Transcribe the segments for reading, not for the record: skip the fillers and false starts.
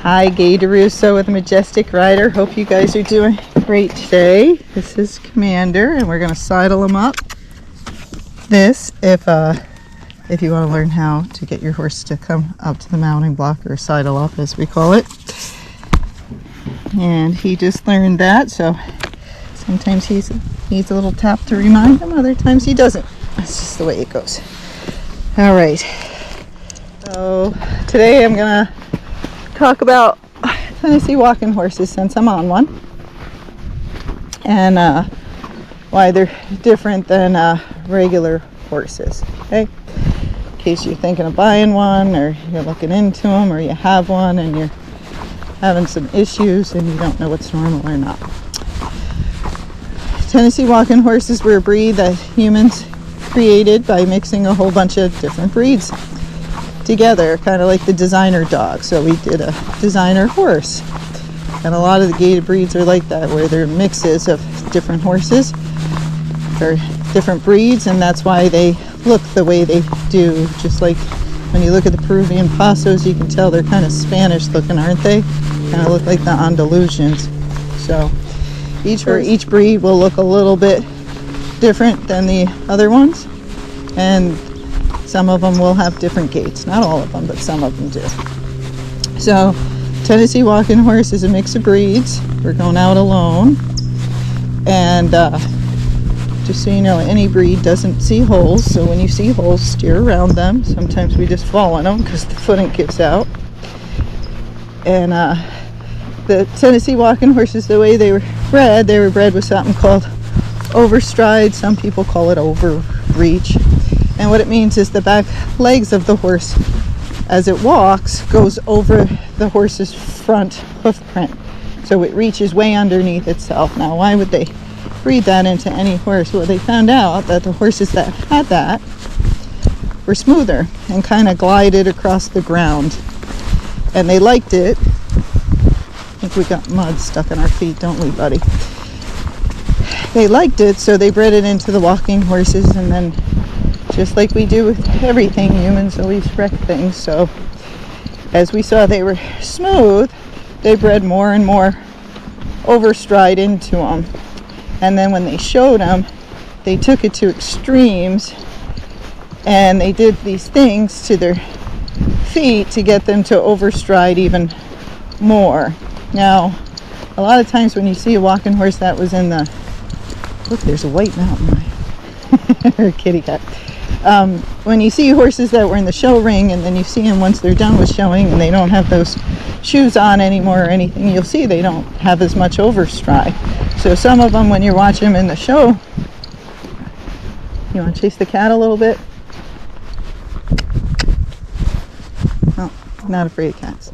Hi, Gaye DeRusso with Majestic Rider. Hope you guys are doing great today. This is Commander, and we're going to sidle him up. This, if you want to learn how to get your horse to come up to the mounting block, or sidle up as we call it. And he just learned that, so sometimes he needs a little tap to remind him, other times he doesn't. That's just the way it goes. All right, so today I'm going to talk about Tennessee walking horses, since I'm on one, and why they're different than regular horses. Okay, in case you're thinking of buying one, or you're looking into them, or you have one and you're having some issues and you don't know what's normal or not. Tennessee walking horses were a breed that humans created by mixing a whole bunch of different breeds together, kind of like the designer dog. So we did a designer horse, and a lot of the gaited breeds are like that, where they're mixes of different horses or different breeds, and that's why they look the way they do. Just like when you look at the Peruvian Pasos, you can tell they're kind of Spanish looking, aren't they? Kind of look like the Andalusians. So each breed will look a little bit different than the other ones, and some of them will have different gaits. Not all of them, but some of them do. So Tennessee walking horse is a mix of breeds. We're going out alone, and just so you know, any breed doesn't see holes, so when you see holes, steer around them. Sometimes we just fall on them because the footing gives out. And the Tennessee walking horses, the way they were bred with something called overstride. Some people call it overreach. And what it means is the back legs of the horse, as it walks, goes over the horse's front hoof print. So it reaches way underneath itself. Now, why would they breed that into any horse? Well, they found out that the horses that had that were smoother and kind of glided across the ground. And they liked it. I think we got mud stuck in our feet, don't we, buddy? They liked it, so they bred it into the walking horses, and then just like we do with everything, humans always wreck things. So as we saw they were smooth, they bred more and more overstride into them. And then when they showed them, they took it to extremes, and they did these things to their feet to get them to overstride even more. Now, a lot of times when you see a walking horse that was in the... Look, there's a white mountain lion. Or a kitty cat. When you see horses that were in the show ring, and then you see them once they're done with showing and they don't have those shoes on anymore or anything, you'll see they don't have as much overstride. So some of them, when you're watching them in the show, you want to chase the cat a little bit? Oh, I'm not afraid of cats.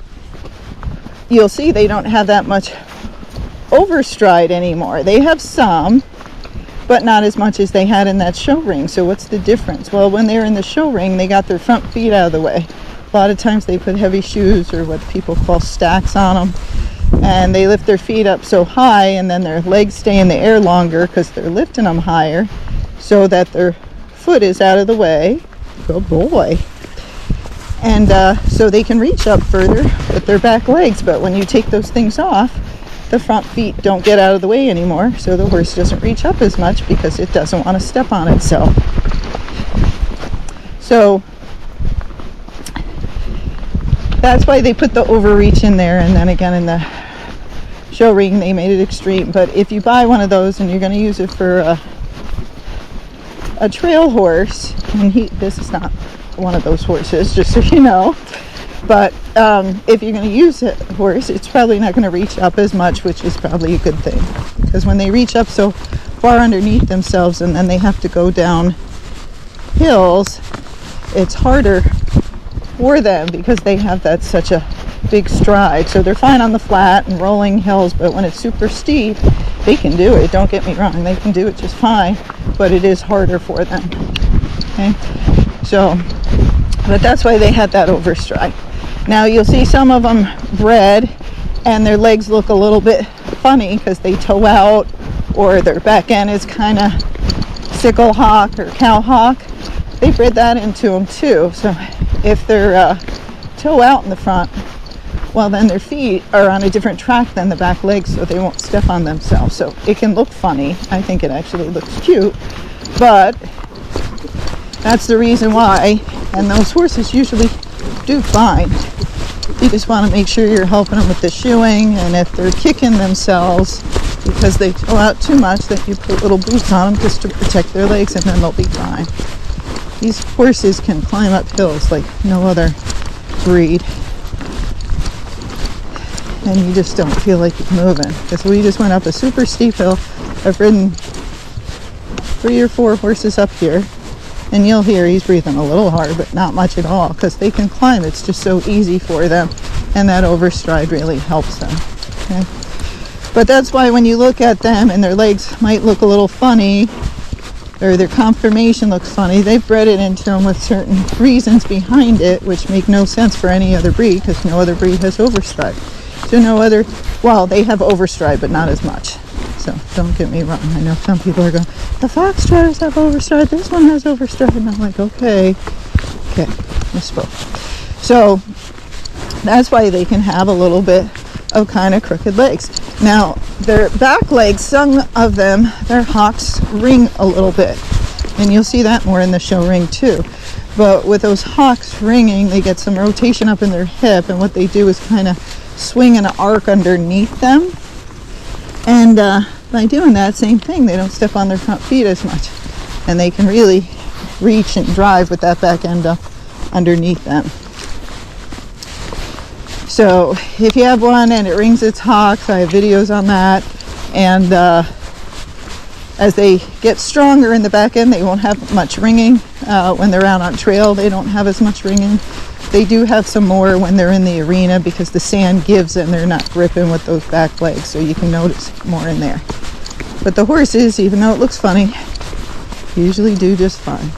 You'll see they don't have that much overstride anymore. They have some, but not as much as they had in that show ring. So what's the difference? Well, when they were in the show ring, they got their front feet out of the way. A lot of times they put heavy shoes, or what people call stacks, on them, and they lift their feet up so high, and then their legs stay in the air longer because they're lifting them higher, so that their foot is out of the way. Good boy. And so they can reach up further with their back legs. But when you take those things off, the front feet don't get out of the way anymore, so the horse doesn't reach up as much because it doesn't want to step on itself. So that's why they put the overreach in there, and then again in the show ring they made it extreme. But if you buy one of those and you're going to use it for a trail horse, and this is not one of those horses, just so you know, but if you're going to use a horse, it's probably not going to reach up as much, which is probably a good thing, because when they reach up so far underneath themselves and then they have to go down hills, it's harder for them because they have that such a big stride. So they're fine on the flat and rolling hills, but when it's super steep, they can do it. Don't get me wrong, they can do it just fine, but it is harder for them. Okay, so, but that's why they had that overstride. Now you'll see some of them bred and their legs look a little bit funny because they toe out, or their back end is kind of sickle hock or cow hock. They bred that into them too. So if they're toe out in the front, well, then their feet are on a different track than the back legs, so they won't step on themselves. So it can look funny. I think it actually looks cute, but that's the reason why. And those horses usually do fine. You just want to make sure you're helping them with the shoeing, and if they're kicking themselves because they go out too much, that you put little boots on them just to protect their legs, and then they'll be fine. These horses can climb up hills like no other breed, and you just don't feel like you're moving. Because we just went up a super steep hill. I've ridden 3 or 4 horses up here, and you'll hear he's breathing a little hard, but not much at all, because they can climb. It's just so easy for them, and that overstride really helps them. Okay? But that's why when you look at them and their legs might look a little funny, or their conformation looks funny, they've bred it into them with certain reasons behind it, which make no sense for any other breed, because no other breed has overstride. So no other, well, they have overstride, but not as much. So don't get me wrong. I know some people are going, the foxtrotters have overstride, this one has overstride. And I'm like, okay, misspoke. So that's why they can have a little bit of kind of crooked legs. Now, their back legs, some of them, their hocks ring a little bit. And you'll see that more in the show ring too. But with those hocks ringing, they get some rotation up in their hip, and what they do is kind of swing an arc underneath them. And by doing that, same thing, they don't step on their front feet as much, and they can really reach and drive with that back end up underneath them. So if you have one and it rings its hocks, I have videos on that. And as they get stronger in the back end, they won't have much ringing. When they're out on trail, they don't have as much ringing. They do have some more when they're in the arena, because the sand gives and they're not gripping with those back legs, so you can notice more in there. But the horses, even though it looks funny, usually do just fine.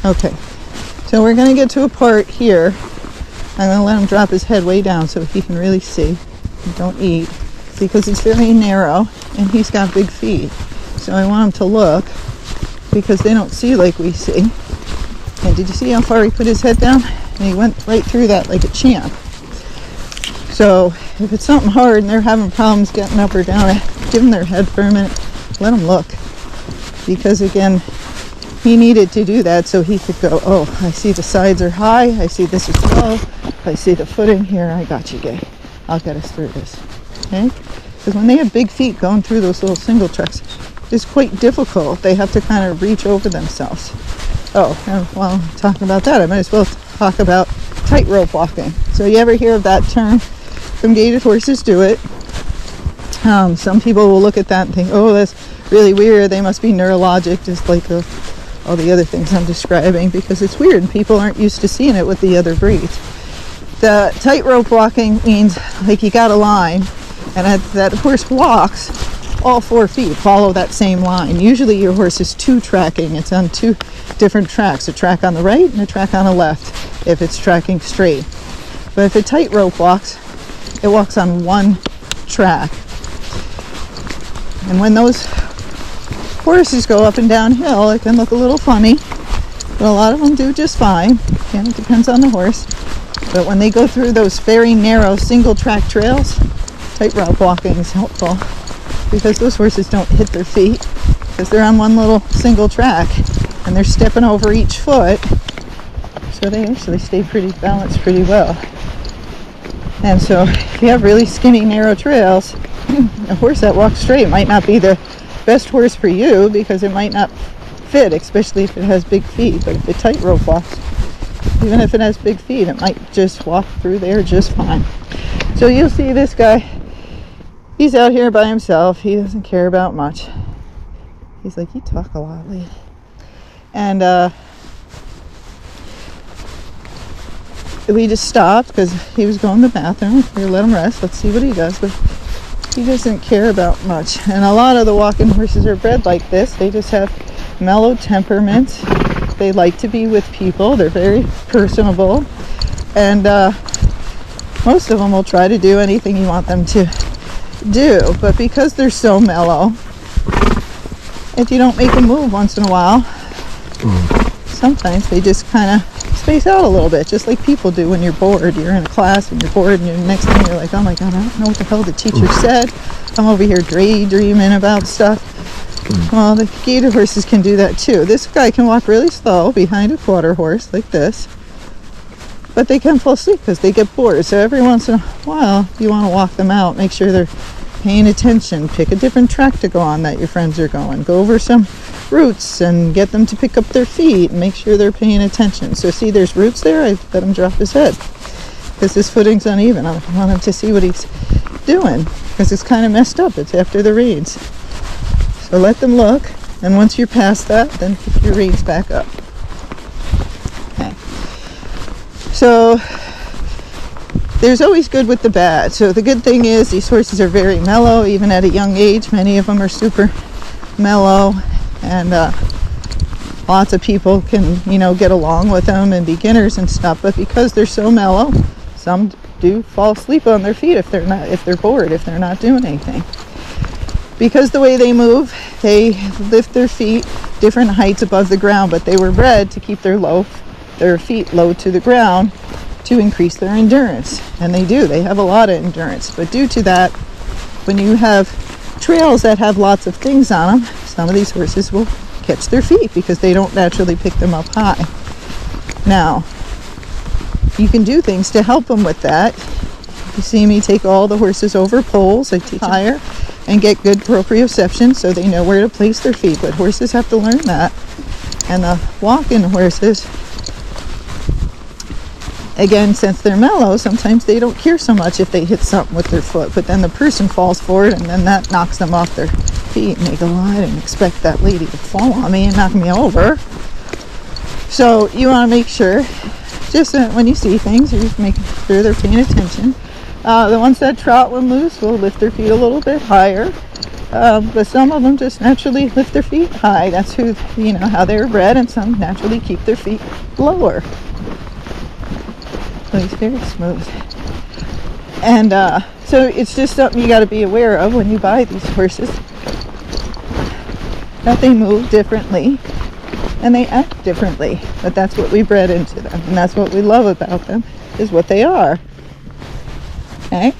Okay, so we're going to get to a part here. I'm going to let him drop his head way down so he can really see. Don't eat, because it's very narrow and he's got big feet. So I want him to look, because they don't see like we see. And did you see how far he put his head down? And he went right through that like a champ. So if it's something hard and they're having problems getting up or down, give them their head for a minute. Let them look. Because again, he needed to do that so he could go, oh, I see the sides are high. I see this is low. I see the footing here. I got you, Gaye. I'll get us through this. Okay? Because when they have big feet going through those little single tracks, it's quite difficult. They have to kind of reach over themselves. Oh, and while I'm talking about that, I might as well talk about tightrope walking. So you ever hear of that term? Some gaited horses do it. Some people will look at that and think, oh, that's really weird. They must be neurologic, just like all the other things I'm describing, because it's weird and people aren't used to seeing it with the other breeds. The tightrope walking means like you got a line, and as that horse walks, all 4 feet follow that same line. Usually your horse is 2 tracking. It's on 2 different tracks, a track on the right and a track on the left if it's tracking straight. But if it tightrope walks, it walks on 1 track. And when those horses go up and downhill, it can look a little funny, but a lot of them do just fine. Again, it depends on the horse. But when they go through those very narrow single track trails, tightrope walking is helpful, because those horses don't hit their feet because they're on one little single track and they're stepping over each foot, so they actually stay pretty balanced pretty well. And so if you have really skinny narrow trails, a horse that walks straight might not be the best horse for you, because it might not fit, especially if it has big feet. But if it tightrope walks, even if it has big feet, it might just walk through there just fine. So you'll see this guy, he's out here by himself. He doesn't care about much. He's like, you talk a lot, lady. And we just stopped because he was going to the bathroom. We let him rest. Let's see what he does. But he doesn't care about much. And a lot of the walking horses are bred like this. They just have mellow temperaments. They like to be with people. They're very personable. And most of them will try to do anything you want them to do. But because they're so mellow, if you don't make them move once in a while, sometimes they just kind of space out a little bit, just like people do when you're bored. You're in a class and you're bored, and the next thing you're like, oh my god, I don't know what the hell the teacher said. I'm over here daydreaming about stuff. Well, the gaited horses can do that too. This guy can walk really slow behind a quarter horse like this, but they can fall asleep because they get bored. So every once in a while you want to walk them out, make sure they're paying attention, pick a different track to go on that your friends are going, go over some roots and get them to pick up their feet and make sure they're paying attention. So see, there's roots there. I let him drop his head because his footing's uneven. I want him to see what he's doing because it's kind of messed up. It's after the reins. So let them look, and once you're past that, then pick your reins back up. Okay. So there's always good with the bad. So the good thing is these horses are very mellow, even at a young age. Many of them are super mellow, and lots of people can, get along with them, and beginners and stuff. But because they're so mellow, some do fall asleep on their feet if they're bored, if they're not doing anything. Because the way they move, they lift their feet different heights above the ground, but they were bred to keep their feet low to the ground to increase their endurance. And they do. They have a lot of endurance. But due to that, when you have trails that have lots of things on them, some of these horses will catch their feet because they don't naturally pick them up high. Now, you can do things to help them with that. You see me take all the horses over poles. I teach higher and get good proprioception so they know where to place their feet. But horses have to learn that. And the walk-in horses, again, since they're mellow, sometimes they don't care so much if they hit something with their foot. But then the person falls forward, and then that knocks them off their feet. And they go, I didn't expect that lady to fall on me and knock me over. So you want to make sure, just when you see things, you're just making sure they're paying attention. The ones that trot when loose will lift their feet a little bit higher, but some of them just naturally lift their feet high. That's how they were bred, and some naturally keep their feet lower. So he's very smooth. And so it's just something you got to be aware of when you buy these horses, that they move differently and they act differently. But that's what we bred into them, and that's what we love about them, is what they are. Okay,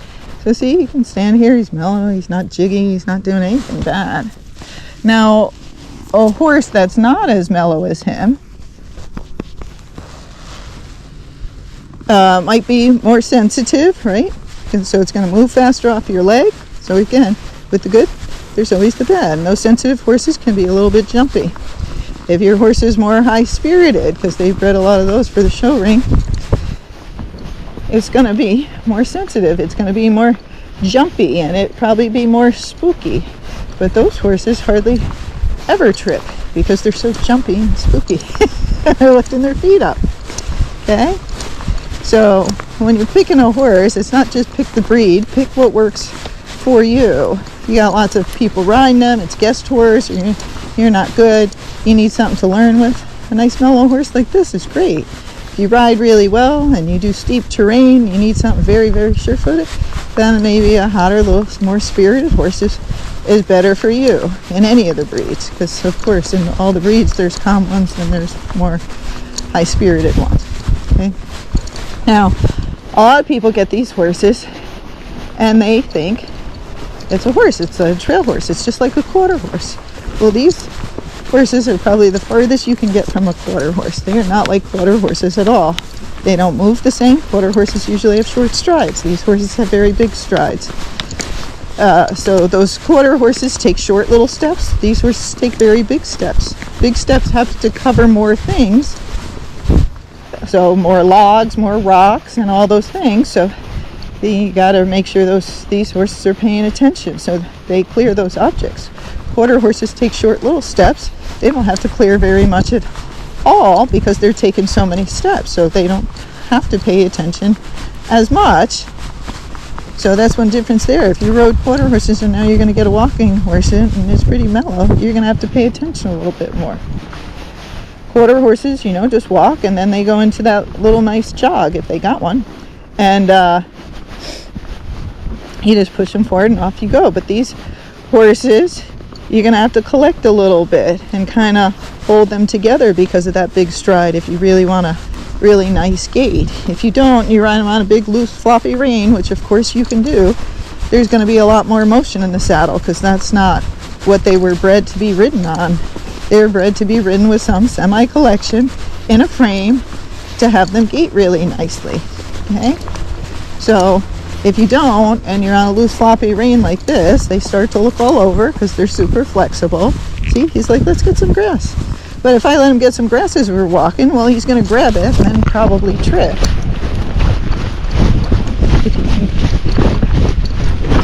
so see, you can stand here, he's mellow, he's not jiggy, he's not doing anything bad. Now, a horse that's not as mellow as him might be more sensitive, right? And so it's going to move faster off your leg. So again, with the good, there's always the bad. And those sensitive horses can be a little bit jumpy. If your horse is more high-spirited, because they've bred a lot of those for the show ring, it's going to be more sensitive. It's going to be more jumpy, and it probably be more spooky. But those horses hardly ever trip because they're so jumpy and spooky. They're lifting their feet up. Okay? So when you're picking a horse, it's not just pick the breed, pick what works for you. You got lots of people riding them, it's guest horse, or you're not good, you need something to learn with. A nice mellow horse like this is great. If you ride really well and you do steep terrain, you need something very, very sure-footed, then maybe a hotter, little more spirited horse is better for you in any of the breeds. Because, of course, in all the breeds, there's calm ones and there's more high-spirited ones. Okay? Now, a lot of people get these horses and they think it's a horse. It's a trail horse. It's just like a quarter horse. Well, these horses are probably the farthest you can get from a quarter horse. They are not like quarter horses at all. They don't move the same. Quarter horses usually have short strides. These horses have very big strides. So those quarter horses take short little steps. These horses take very big steps. Big steps have to cover more things. So more logs, more rocks, and all those things. So you got to make sure these horses are paying attention so they clear those objects. Quarter horses take short little steps. They don't have to clear very much at all because they're taking so many steps. So they don't have to pay attention as much. So that's one difference there. If you rode quarter horses and now you're going to get a walking horse and it's pretty mellow, you're going to have to pay attention a little bit more. Quarter horses, just walk, and then they go into that little nice jog if they got one. And you just push them forward and off you go. But these horses, you're going to have to collect a little bit and kind of hold them together because of that big stride if you really want to really nice gait. If you don't, you ride them on a big loose floppy rein, which of course you can do, there's going to be a lot more motion in the saddle, because that's not what they were bred to be ridden on. They were bred to be ridden with some semi-collection in a frame to have them gait really nicely. Okay, so if you don't, and you're on a loose floppy rein like this, they start to look all over because they're super flexible. See, he's like, let's get some grass. But if I let him get some grass as we're walking, well, he's going to grab it and then probably trip.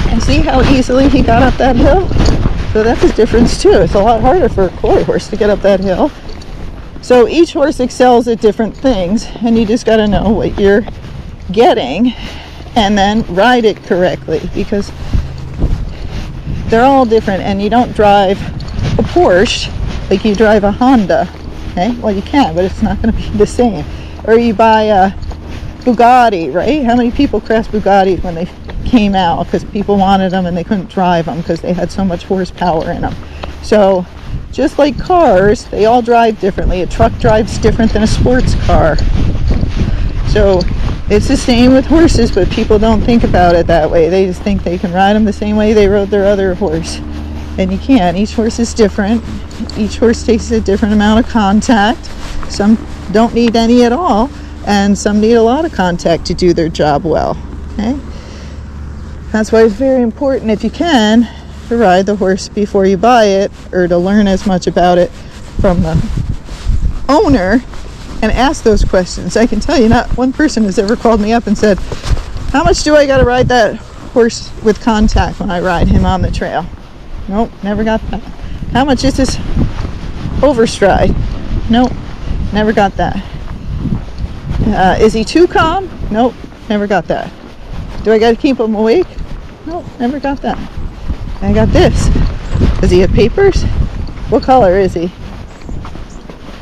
And see how easily he got up that hill? So that's a difference too. It's a lot harder for a quarter horse to get up that hill. So each horse excels at different things, and you just got to know what you're getting and then ride it correctly, because they're all different. And you don't drive a Porsche like you drive a Honda. Okay, well, you can, but it's not going to be the same. Or you buy a Bugatti, right? How many people crashed Bugattis when they came out because people wanted them and they couldn't drive them because they had so much horsepower in them? So just like cars, they all drive differently. A truck drives different than a sports car. So it's the same with horses, but people don't think about it that way. They just think they can ride them the same way they rode their other horse. And you can't. Each horse is different. Each horse takes a different amount of contact. Some don't need any at all, and some need a lot of contact to do their job well. Okay? That's why it's very important, if you can, to ride the horse before you buy it, or to learn as much about it from the owner and ask those questions. I can tell you, not one person has ever called me up and said, how much do I got to ride that horse with contact when I ride him on the trail? Nope, never got that. How much is this overstride? Nope, never got that. Is he too calm? Nope, never got that. Do I got to keep him awake? Nope, never got that. I got this. Does he have papers? What color is he?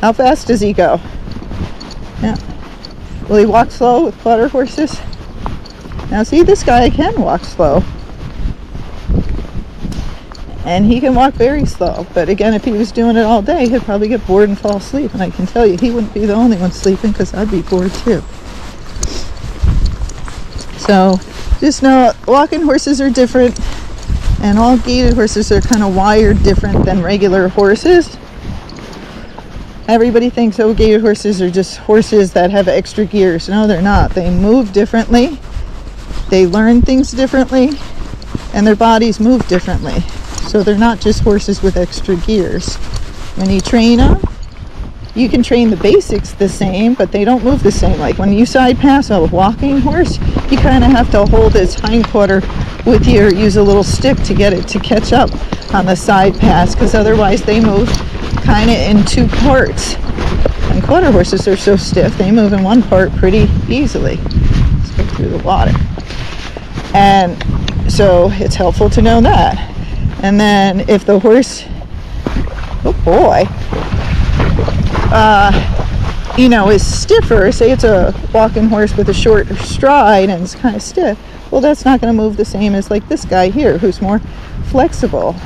How fast does he go? Yeah. Will he walk slow with quarter horses? Now see, this guy can walk slow. And he can walk very slow. But again, if he was doing it all day, he'd probably get bored and fall asleep. And I can tell you, he wouldn't be the only one sleeping, because I'd be bored too. So just know, walking horses are different. And all gaited horses are kind of wired different than regular horses. Everybody thinks, oh, gaited horses are just horses that have extra gears. No, they're not. They move differently. They learn things differently. And their bodies move differently. So they're not just horses with extra gears. When you train them, you can train the basics the same, but they don't move the same. Like when you side pass a walking horse, you kind of have to hold its hindquarter with you, or use a little stick to get it to catch up on the side pass, because otherwise they move kind of in two parts. And quarter horses are so stiff, they move in one part pretty easily. Let's go through the water. And so it's helpful to know that. And then if the horse, oh boy, is stiffer, say it's a walking horse with a shorter stride and it's kind of stiff, well, that's not going to move the same as like this guy here, who's more flexible.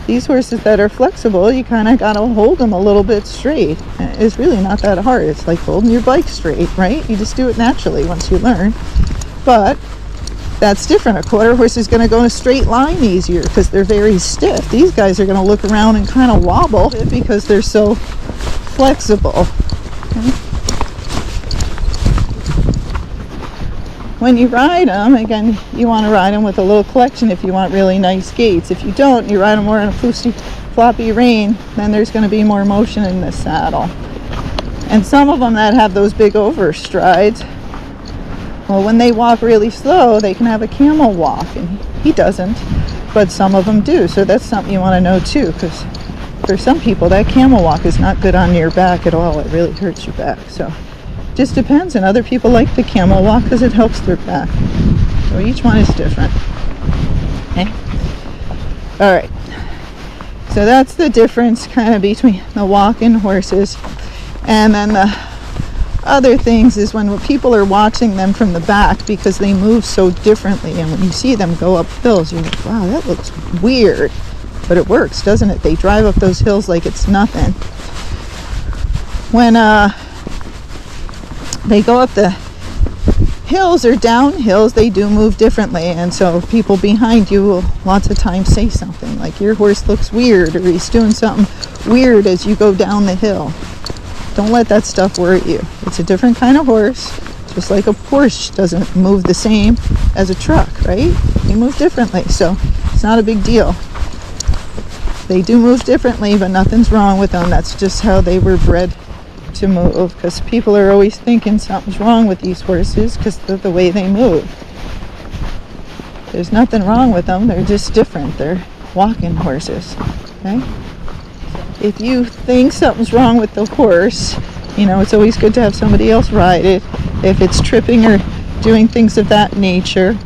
These horses that are flexible, you kind of got to hold them a little bit straight. It's really not that hard. It's like holding your bike straight, right? You just do it naturally once you learn. But that's different. A quarter horse is going to go in a straight line easier because they're very stiff. These guys are going to look around and kind of wobble because they're so flexible. Okay. When you ride them, again, you want to ride them with a little collection if you want really nice gaits. If you don't, you ride them more in a floppy rein, then there's going to be more motion in the saddle. And some of them that have those big overstrides, well, when they walk really slow, they can have a camel walk, and he doesn't, but some of them do. So that's something you want to know too, because for some people that camel walk is not good on your back at all. It really hurts your back. So just depends, and other people like the camel walk because it helps their back. So each one is different. Okay. All right. So that's the difference kind of between the walking horses. And then the other things is when people are watching them from the back, because they move so differently, and when you see them go up hills, you're like, wow, that looks weird. But it works, doesn't it? They drive up those hills like it's nothing. When they go up the hills or down hills, they do move differently, and so people behind you will lots of times say something like, your horse looks weird, or he's doing something weird as you go down the hill. Don't let that stuff worry you. It's a different kind of horse, just like a Porsche doesn't move the same as a truck, right? They move differently, so it's not a big deal. They do move differently, but nothing's wrong with them. That's just how they were bred to move, because people are always thinking something's wrong with these horses because of the way they move. There's nothing wrong with them. They're just different. They're walking horses, okay? If you think something's wrong with the horse, you know, it's always good to have somebody else ride it. If it's tripping or doing things of that nature,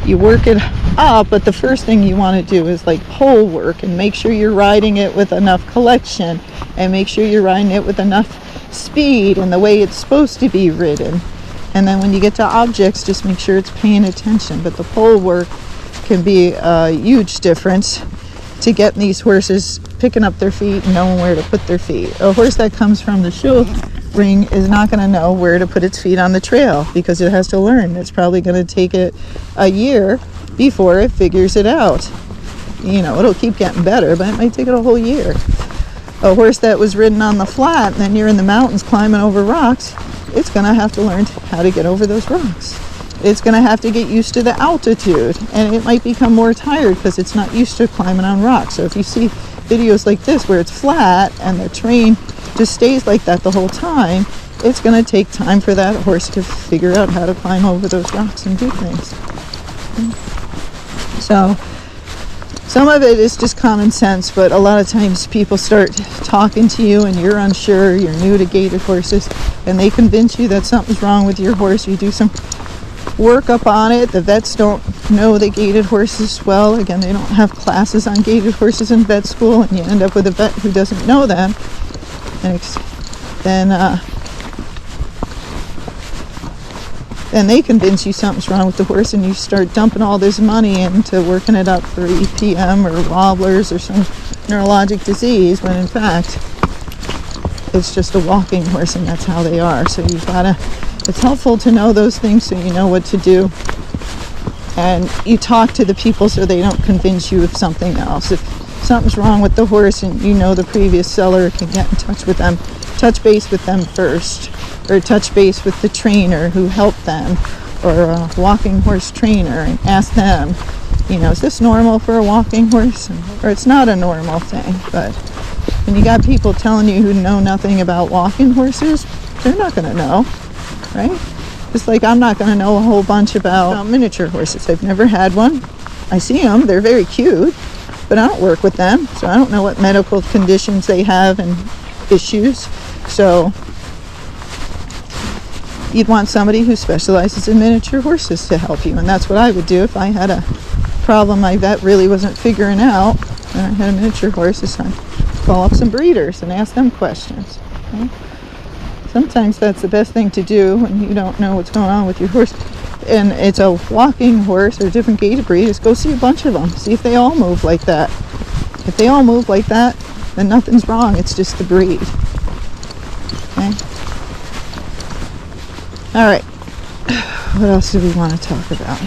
you work it up, but the first thing you want to do is like pole work and make sure you're riding it with enough collection and make sure you're riding it with enough speed and the way it's supposed to be ridden. And then when you get to objects, just make sure it's paying attention. But the pole work can be a huge difference to getting these horses picking up their feet and knowing where to put their feet. A horse that comes from the show ring is not going to know where to put its feet on the trail because it has to learn. It's probably going to take it a year before it figures it out. You know, it'll keep getting better, but it might take it a whole year. A horse that was ridden on the flat and then you're in the mountains climbing over rocks, it's going to have to learn how to get over those rocks. It's going to have to get used to the altitude, and it might become more tired because it's not used to climbing on rocks. So if you see videos like this where it's flat and the terrain just stays like that the whole time, it's going to take time for that horse to figure out how to climb over those rocks and do things. So some of it is just common sense, but a lot of times people start talking to you and you're unsure, you're new to gaited horses, and they convince you that something's wrong with your horse. You do some work up on it. The vets don't know the gaited horses well. Again, they don't have classes on gaited horses in vet school, and you end up with a vet who doesn't know them. And then they convince you something's wrong with the horse, and you start dumping all this money into working it up for EPM or wobblers or some neurologic disease, when in fact it's just a walking horse and that's how they are. So you've got to, it's helpful to know those things so you know what to do, and you talk to the people so they don't convince you of something else. If something's wrong with the horse and you know the previous seller, can get in touch with them, touch base with them first, or touch base with the trainer who helped them, or a walking horse trainer, and ask them, you know, is this normal for a walking horse? Or it's not a normal thing. But when you got people telling you who know nothing about walking horses, they're not going to know, right? Just like I'm not going to know a whole bunch about miniature horses. I've never had one. I see them, they're very cute, but I don't work with them, so I don't know what medical conditions they have and issues. So you'd want somebody who specializes in miniature horses to help you, and that's what I would do if I had a problem my vet really wasn't figuring out and I had a miniature horse. Is I'd call up some breeders and ask them questions. Okay? Sometimes that's the best thing to do when you don't know what's going on with your horse, and it's a walking horse or a different gaited breed, is go see a bunch of them, see if they all move like that. If they all move like that, then nothing's wrong, it's just the breed. Okay? All right, what else do we want to talk about?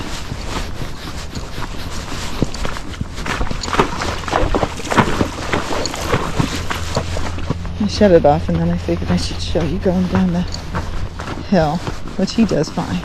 I shut it off and then I figured I should show you going down the hill, which he does fine.